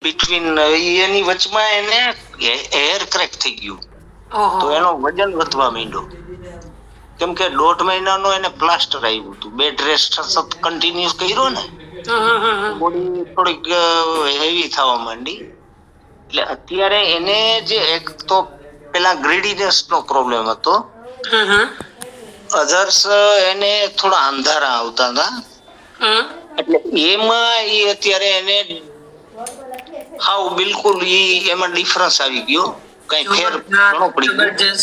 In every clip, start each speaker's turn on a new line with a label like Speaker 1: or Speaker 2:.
Speaker 1: Between એની વચમાં એને hair crack થઈ ગયું, તો એનો વજન વધવા માંડ્યો. કેમ કે 1.5 મહિનાનો એને પ્લાસ્ટર આવ્યું હતું, બેડ રેસ્ટ સતત કન્ટિન્યુઅસ કર્યો ને, બોડી થોડીક હેવી થવા માંડી. એટલે અત્યારે એને જે એક તો પેલા ગ્રીડીનેસ નો પ્રોબ્લેમ હતો, અધર્સ એને થોડા અંધારા આવતા હતા, એટલે એમાં એ અત્યારે એને હાવ બિલકુલ એમાં ડિફરન્સ આવી ગયો, કઈ ફેર ઘણો પડી ગયો.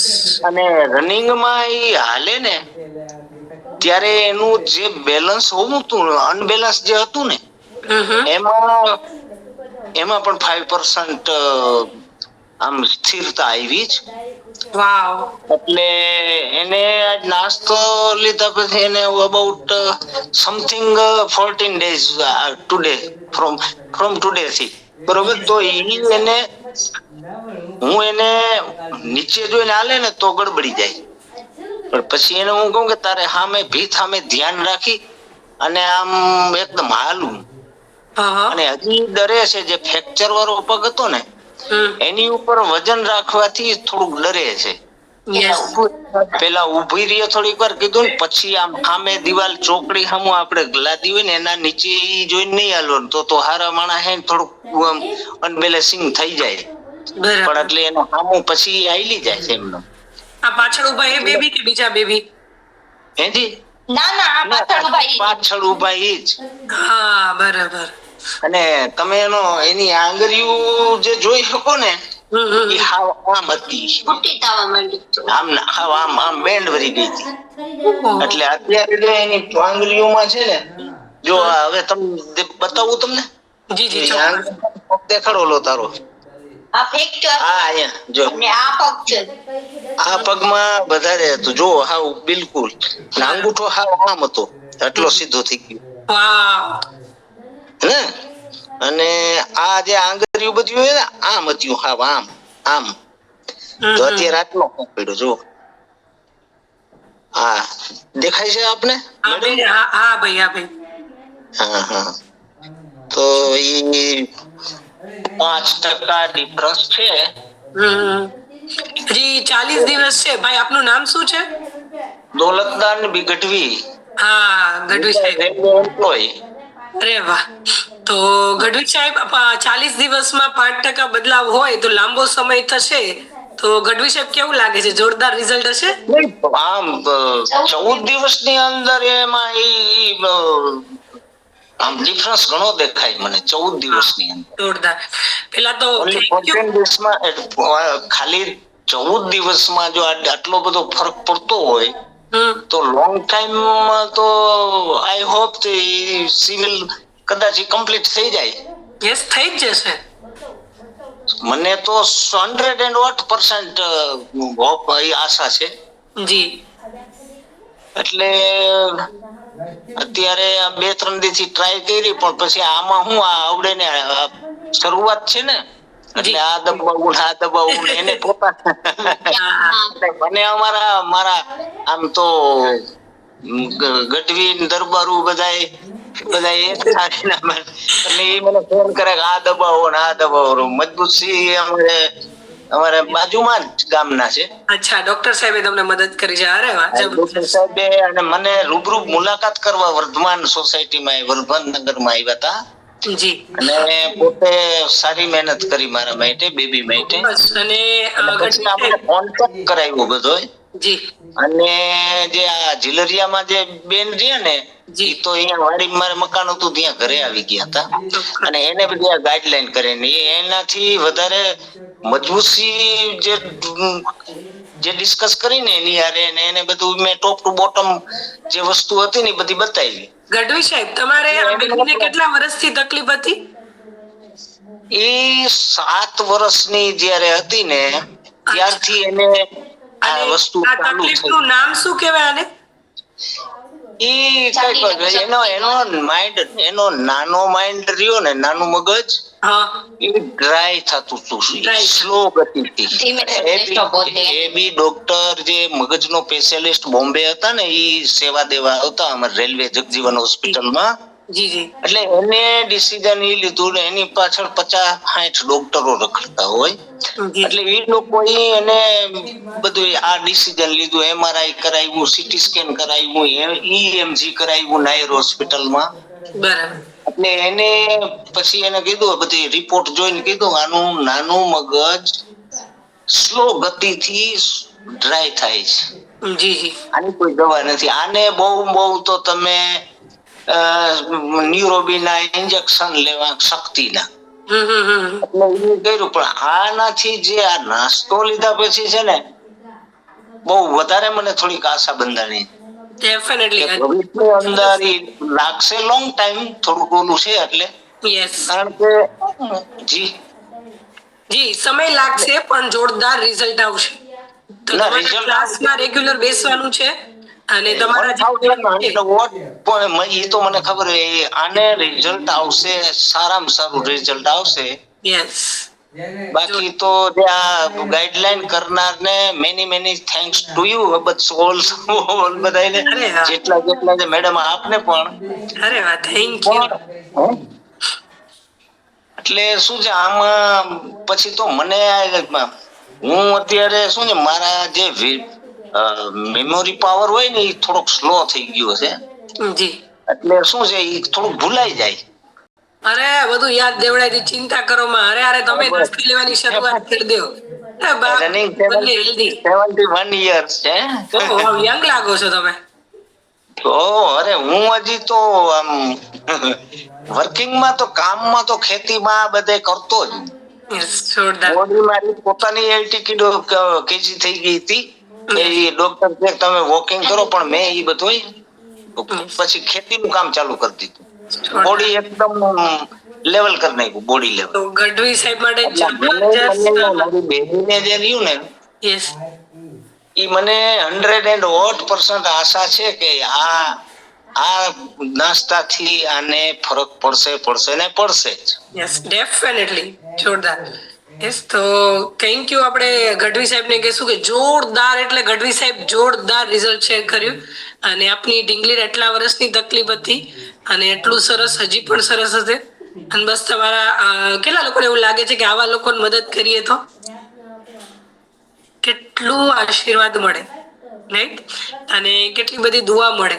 Speaker 1: અને રનિંગ માં એ હાલે ને ત્યારે એનું જે બેલેન્સ હોવું હતું, અનબેલેન્સ જે હતું ને, એમાં પણ 5% આમ સ્થિરતા આવી જ. એટલે એને આજ નાસ્તો લીધા પછી એને about something 14 days today from today થી બરોબર. તો એને હું એને નીચે જોઈને હાલે ને તો ગડબડી જાય, પણ પછી એને હું કહું કે તારે સામે ભીત સામે ધ્યાન રાખી અને આમ એકદમ હાલું. અને હજી ડરે છે, જે ફ્રેક્ચર વાળો પગ હતો ને એની ઉપર વજન રાખવાથી થોડુંક ડરે છે. પેલા ઉભી રહીએ થોડીક વાર કીધું ને, પછી આમ સામે દિવાલ ચોકડી સામું આપણે લાદી હોય ને એના નીચે ઈ જોઈને નહીં હાલવાનું, તો હારા માણસ હે થોડુંક અનબેલેન્સિંગ થઈ જાય, પણ એટલે એનો સામું પછી હાલી જાય છે એમનો.
Speaker 2: આ પાછળ ઉભા એ બેબી કે બીજા બેબી?
Speaker 1: હેજી
Speaker 3: પાછળ
Speaker 1: ઉભા ઈ જ.
Speaker 2: હા, બરાબર.
Speaker 1: અને તમે એની આંગળીઓ જે જોઈ શકો ને, એ હાવ આમ હતી, આમ બેન્ડ વરી ગઈ હતી. એટલે અત્યારે એની આંગળીઓમાં છે ને, જો હવે તમને બતાવું તમને, દેખાડો લો તારો. આ પગમાં વધારે હતું, જો હાવ બિલકુલ અંગૂઠો હાવ આમ હતો, એટલો સીધો થઈ ગયો હે. અને આ જે આંગળીઓ બધી હોય ને આમ હતી, હાવ આમ આમ. તો અત્યારે આટલો પડ્યો જો. હા, દેખાય છે આપને?
Speaker 2: હા ભાઈ, હા ભાઈ.
Speaker 1: હા હા, તો એ 5% ડિફરન્સ છે.
Speaker 2: હજી 40 દિવસ છે. ભાઈ, આપનું નામ શું છે?
Speaker 1: દોલતદાન બી ગઢવી.
Speaker 2: હા, ગઢવી સાહેબ. અરે વાહ. તો ગઢવી સાહેબ, 40 દિવસમાં 5% બદલાવ હોય તો લાંબો સમય થશે, તો ગઢવી સાહેબ કેવું લાગે છે? જોરદાર રિઝલ્ટ હશે?
Speaker 1: આમ 14 દિવસની અંદર એમાં આમ ડિફરન્સ ઘણો દેખાય મને 14 દિવસની અંદર.
Speaker 2: જોરદાર. પેલા તો
Speaker 1: ખાલી 14 દિવસમાં જો આટલો બધો ફરક પડતો હોય તો લોંગ ટાઈમ તો આઈ હોપ સિવિલ કદાચ કમ્પ્લીટ થઈ જાય.
Speaker 2: યસ, થઈ જ જશે.
Speaker 1: મને તો 108% હોપ આશા છે
Speaker 2: જી.
Speaker 1: એટલે અત્યારે 2-3 દિવસથી ટ્રાય કરી, પણ પછી આમાં હું આવડે ને શરૂઆત છે ને, એટલે આ દબાવું એને પોતા મને મારા આમ તો ગઢવી દરબારું બધા એક સાથે એટલે એ મને ફોન કરે કે આ દબાવો ને આ દબાવો. મજબૂત સિંહ અમારે બાજુમાં જ ગામના છે.
Speaker 2: અચ્છા, ડોક્ટર સાહેબે તમને મદદ કરી છે. અરે વાહ,
Speaker 1: ડોક્ટર સાહેબે અને મને રૂબરૂ મુલાકાત કરવા વર્ધમાન સોસાયટીમાં વર્ધમાન નગરમાં આવ્યા હતા.
Speaker 2: જી.
Speaker 1: અને પોતે સારી મહેનત કરી મારા માટે, બેબી માટે.
Speaker 2: અને
Speaker 1: પછી આપણે કોન્ટેક્ટ કરાવ્યો બધો.
Speaker 2: જી.
Speaker 1: અને જે આ ઝીલરિયામાં જે બેન રહ્યા ને, ઈ તો અહીંયા વાડી મારે મકાન હતું ત્યાં ઘરે આવી ગયા હતા, અને એને બધી ગાઈડલાઈન કરી. એનાથી વધારે મજબૂતી જે ડિસ્કસ કરીને એની હારે એને બધું મેં ટોપ ટુ બોટમ જે વસ્તુ હતી ને બધી બતાવી.
Speaker 2: ગઢવી સાહેબ, તમારે આ બેબીને કેટલા વર્ષથી તકલીફ હતી?
Speaker 1: એ 7 વર્ષની જ્યારે હતી ને ત્યારથી એને આ વસ્તુ ચાલુ થઈ.
Speaker 2: તકલીફનું નામ શું કહેવાય આને?
Speaker 1: એનો નાનો માઇન્ડ રહ્યો ને, નાનું મગજ એ ડ્રાય થતું હતું, સ્લો ગતિથી. એ બી ડોક્ટર જે મગજનો સ્પેશિયાલિસ્ટ બોમ્બે હતા ને, એ સેવા દેવા આવતા અમારે રેલવે જગજીવન હોસ્પિટલમાં.
Speaker 2: જી જી
Speaker 1: એટલે એને ડિસિઝન એ લીધું ને એની પાછળ 50-60 ડોક્ટરો રખડતા હોય
Speaker 2: જી
Speaker 1: એટલે એ લોકોએ એને બધું આ ડિસિઝન લીધું, MRI કરાવ્યું, સીટી સ્કેન કરાવ્યું, EMG કરાવ્યું નાયર હોસ્પિટલમાં.
Speaker 2: બરાબર.
Speaker 1: એટલે એને પછી એને કીધું, બધી રિપોર્ટ જોઈને કીધું આનું નાનું મગજ સ્લો ગતિથી ડ્રાય થાય છે,
Speaker 2: જી જી
Speaker 1: આની કોઈ દવા નથી. આને બહુ તો તમે ન્યુરોબીના ઇન્જેક્શન લેવા શક્તિના, એટલે એ કર્યું. પણ આનાથી જે આ નાસ્તો લીધા પછી છે ને બહુ વધારે મને થોડીક આશા બંધાણી.
Speaker 2: ડેફિનેટલી
Speaker 1: ભવિષ્યની અંદર ઈ લાગશે લોંગ ટાઈમ, થોડુંક ઓલું છે એટલે,
Speaker 2: યસ
Speaker 1: કારણ કે જી
Speaker 2: જી સમય લાગશે પણ જોરદાર રિઝલ્ટ આવશે. તો
Speaker 1: ના,
Speaker 2: તમારે
Speaker 1: result
Speaker 2: ક્લાસમાં રેગ્યુલર બેસવાનું છે અને તમારા
Speaker 1: 1000 વોટ પણ એ તો મને ખબર છે. આને રિઝલ્ટ આવશે, સારામાં સારું રિઝલ્ટ આવશે.
Speaker 2: યસ
Speaker 1: બાકી તો જે આ ગાઈડલાઈન કરનાર ને many thanks to you all બધાને,
Speaker 2: અરે હા.
Speaker 1: જેટલા જે મેડમ આપને પણ.
Speaker 2: અરે વાહ, થેન્ક યુ.
Speaker 1: એટલે શું છે આમાં પછી તો મને હું અત્યારે શું છે મારા જે મેમોરી પાવર હોય ને એ થોડોક સ્લો થઈ ગયો છે,
Speaker 2: જી
Speaker 1: એટલે શું છે એ થોડુંક ભૂલાઈ જાય.
Speaker 2: અરે બધું યાદ દેવડાય ચિંતા કરો માં. અરે તમે દસ્તી લેવાની શરૂઆત કરી દો.
Speaker 1: રનિંગ
Speaker 2: હેલ્ધી
Speaker 1: 71 યર્સ છે.
Speaker 2: યંગ લાગો છો તમે.
Speaker 1: અરે હું હજી તો આમ વર્કિંગમાં તો કામમાં તો ખેતીમાં બધે કરતો જ.
Speaker 2: જોરદાર.
Speaker 1: બોડી મારી પોતાની 80 કેજી થઈ ગઈ હતી. એ ડોક્ટર કે તમે વોકિંગ કરો, પણ મેં એ બધું પછી ખેતીનું કામ ચાલુ કરી દીધું. બોડી એકદમ લેવલ કરી નાખ્યું, બોડી લેવલ.
Speaker 2: તો ગઢવી સાહેબ માટે
Speaker 1: મારી બેબીને જે રહ્યું ને
Speaker 2: યસ
Speaker 1: એ મને 108% આશા છે કે આ નાસ્તાથી આને ફરક પડશે ને પડશે જ.
Speaker 2: યસ ડેફિનેટલી જોરદાર. યસ તો થેન્ક યુ. આપણે ગઢવી સાહેબને કહેશું કે જોરદાર, એટલે ગઢવી સાહેબ જોરદાર રિઝલ્ટ શેર કર્યું. અને આપની ઢીંગલીને એટલા વર્ષની તકલીફ હતી અને એટલું સરસ, હજી પણ સરસ હશે. અને બસ તમારા કેટલા લોકોને એવું લાગે છે કે આવા લોકોને મદદ કરીએ તો કેટલું આશીર્વાદ મળે, રાઈટ? અને કેટલી બધી દુઆ મળે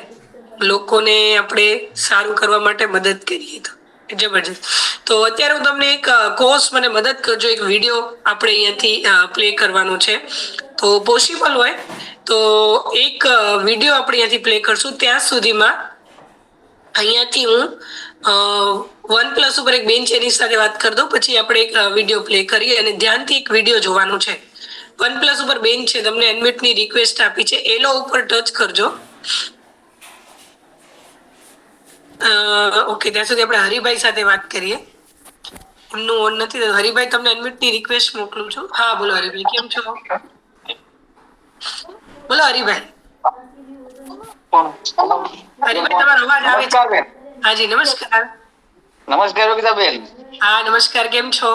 Speaker 2: લોકોને આપણે સારું કરવા માટે મદદ કરીએ તો. જબરજસ્ત. તો અત્યારે હું તમને એક કોર્સ, મને મદદ કરજો, એક વિડીયો આપણે અહીંયાથી પ્લે કરવાનો છે. તો પોસિબલ હોય તો એક વિડીયો આપણે અહીંયાથી પ્લે કરશું. ત્યાં સુધીમાં અહીંયાથી હું OnePlus ઉપર એક બેન છે એની સાથે વાત કરી દઉં, પછી આપણે એક વિડીયો પ્લે કરીએ. અને ધ્યાનથી એક વિડીયો જોવાનું છે. OnePlus ઉપર બેન છે, તમને એડમિટની રિક્વેસ્ટ આપી છે, એલો ઉપર ટચ કરજો. ઓકે, ત્યાં સુધી આપણે હરિભાઈ સાથે વાત કરીએ. એમનું ઓન નથી. હરિભાઈ, તમને એડમિટની રિક્વેસ્ટ મોકલું છું. હા બોલો હરિભાઈ, કેમ છો? બોલો હરિભાઈ. હરિભાઈ, તમારો અવાજ આવે છે. હાજી નમસ્કાર.
Speaker 3: નમસ્કાર યોગિતાબેન.
Speaker 2: હા નમસ્કાર, કેમ છો?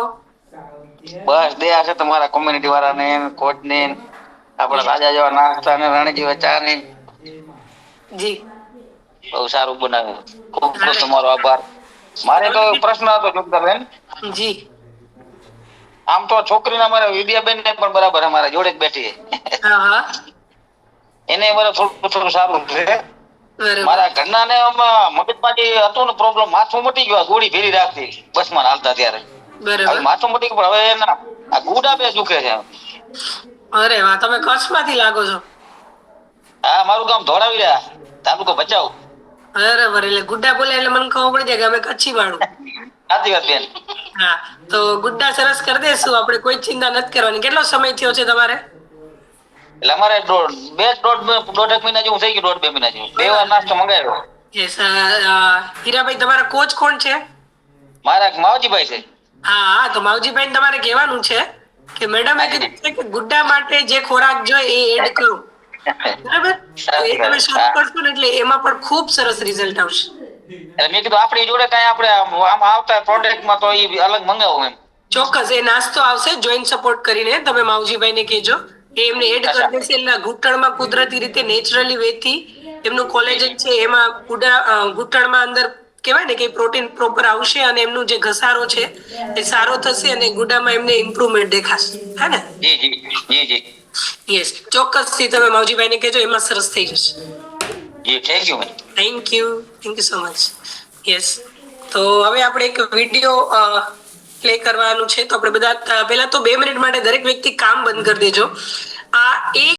Speaker 3: બસ દયા છે તમારા કોમ્યુનિટી વાળાને, કોચ ને, આપણા રાજા જેવા નાસ્તા ને, રાણી જેવા ચા ને.
Speaker 2: જી
Speaker 3: બહુ સારું બનાવ્યું. ખૂબ ખૂબ તમારો આભાર. મારે તો પ્રશ્ન હતો યોગિતાબેન.
Speaker 2: જી
Speaker 3: આમ તો છોકરીના મારા વિદ્યાબેન ને પણ બરાબર અમારા જોડે જ બેઠી
Speaker 2: હા હા
Speaker 3: એને મારે થોડું સારું છે.
Speaker 2: બરાબર.
Speaker 3: મારા ઘરના ને મગજમાં જે હતું ને પ્રોબ્લેમ, માથું મટી ગયું. ગોળી ભેરી રાખતી બસમાં હાલતા ત્યારે. હવે
Speaker 2: બરાબર.
Speaker 3: માથું મટી ગયું, પણ હવે એના આ ગુડા બે દુખે છે.
Speaker 2: અરે વાહ, તમે કચ્છમાંથી લાગો છો?
Speaker 3: હા, મારું ગામ ધોળાવીરા, તાલુકો ભચાઉ.
Speaker 2: બરાબર. એટલે ગુડ્ડા બોલે એટલે મને ખબર પડી જાય કે અમે કચ્છી વાળું.
Speaker 3: સાચી વાત બેન.
Speaker 2: હા, તો ગુડ્ડા સરસ કરી દેશું આપણે, કોઈ ચિંતા નથી કરવાની. કેટલો સમય થયો છે તમારે?
Speaker 3: એટલે અમારે દોઢ એક મહિના જેવું થઈ ગયું, 1.5-2 મહિના જેવું. 2 વાર નાસ્તો મંગાવ્યો.
Speaker 2: યસ. હીરાભાઈ, તમારા કોચ કોણ છે?
Speaker 3: મારા માવજીભાઈ છે.
Speaker 2: હા હા, તો માવજીભાઈ તમારે કહેવાનું છે કે મેડમે કીધું છે કે ગુડ્ડા માટે જે ખોરાક જોઈએ એ એડ કરો. બરાબર? તો એ તમે શરૂ કરશો ને એટલે એમાં પણ ખૂબ સરસ રિઝલ્ટ આવશે.
Speaker 3: એટલે મેં કીધું આપણી જોડે કઈ આપણે આમાં આવતા પ્રોડક્ટમાં તો એ અલગ મંગાવું એમ.
Speaker 2: ચોક્કસ એ નાસ્તો આવશે જોઈન્ટ સપોર્ટ કરીને. તમે માવજીભાઈને કહેજો, એ એમને એડ કરી દેશે. એટલે ઘૂંટણમાં કુદરતી રીતે નેચરલી વેથી એમનું કોલેજન છે, એમાં ઘૂંટણમાં અંદર કહેવાય ને કે પ્રોટીન પ્રોપર આવશે અને એમનું જે ઘસારો છે એ સારો થશે અને ગુડામાં એમને ઇમ્પ્રુવમેન્ટ દેખાશે, હે ને?
Speaker 3: જી જી જી જી
Speaker 2: યસ, ચોક્કસથી તમે માવજીભાઈને કહેજો, એમાં સરસ થઈ જશે.
Speaker 3: જી, thank you.
Speaker 2: Thank you so much. Yes, તો હવે આપણે એક વિડીયો પ્લે કરવાનું છે. તો આપણે બધા પહેલા તો 2 મિનિટ માટે દરેક વ્યક્તિ કામ બંધ કરી દેજો. આ એક